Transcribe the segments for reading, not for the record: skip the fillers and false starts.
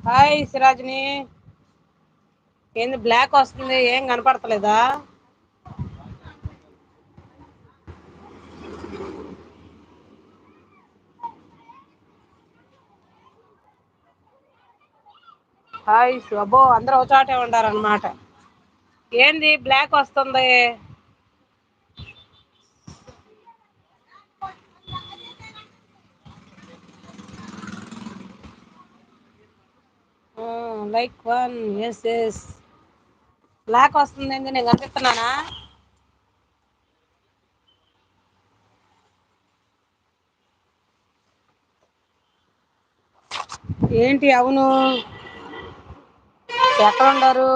Hi సిరాజ్ని. ఏంది black వస్తుంది, ఏం కనపడతలేదా? హాయ్ అబ్బో, అందరు ఒకచాటే ఉండారనమాట. ఏంది బ్లాక్ వస్తుంది? Like one. Yes yes. Black వస్తుంది ఏంది, నేను కనిపిస్తున్నానా? ఏంటి అవును? ఎక్కడ ఉండారు?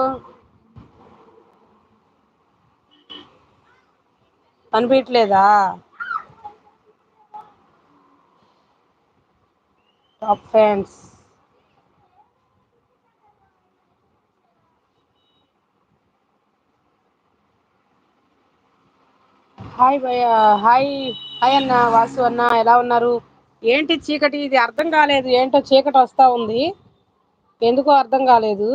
కనిపియట్లేదా? Top fans. హాయ్ భయ్య. హాయ్. హాయ్ అన్న, వాసు అన్న, ఎలా ఉన్నారు? ఏంటి చీకటి? ఇది అర్థం కాలేదు. ఏంటో చీకటి వస్తా ఉంది, ఎందుకో అర్థం కాలేదు.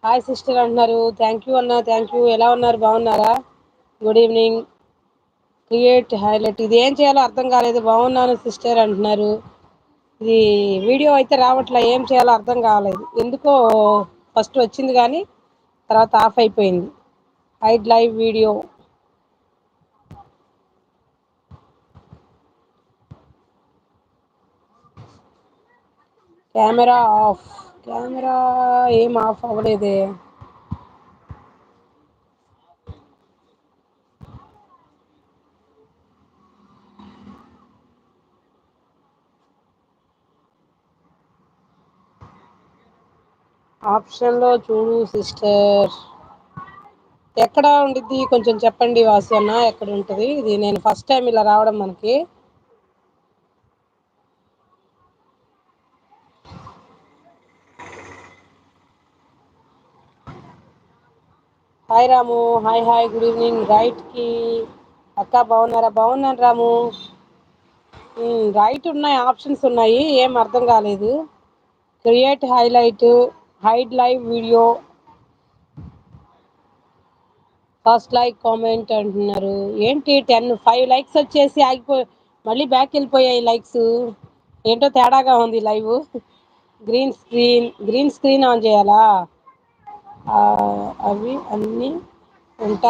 హాయ్ సిస్టర్ అంటున్నారు. థ్యాంక్ యూ అన్న, థ్యాంక్ యూ. ఎలా ఉన్నారు, బాగున్నారా? Good evening. క్రియేట్ హైలైట్, ఇది ఏం చేయాలో అర్థం కాలేదు. బాగున్నాను సిస్టర్ అంటున్నారు. ఇది వీడియో అయితే రావట్లే, ఏం చేయాలో అర్థం కాలేదు ఎందుకో. ఫస్ట్ వచ్చింది కానీ తర్వాత ఆఫ్ అయిపోయింది. Hide live video. Camera off. Camera ఏం ఆఫ్ అవ్వలేదే. ఆప్షన్లో చూడు సిస్టర్. ఎక్కడ ఉండిద్ది కొంచెం చెప్పండి వాసు అన్న, ఎక్కడ ఉంటుంది ఇది? నేను ఫస్ట్ టైం ఇలా రావడం మనకి. Hi Ramu. Hi hi, good evening. Right కి అక్క బాగున్నారా? బాగున్నాను రాము. రైట్ ఉన్నాయి, ఆప్షన్స్ ఉన్నాయి, ఏం అర్థం కాలేదు. Create highlight, hide live video, first like, comment అంటున్నారు. ఏంటి 5 లైక్స్ వచ్చేసి మళ్ళీ బ్యాక్ వెళ్ళిపోయాయి లైక్స్. ఏంటో తేడాగా ఉంది లైవ్. గ్రీన్ స్క్రీన్ ఆన్ చేయాలా? అవి అన్నీ ఉంటాయి.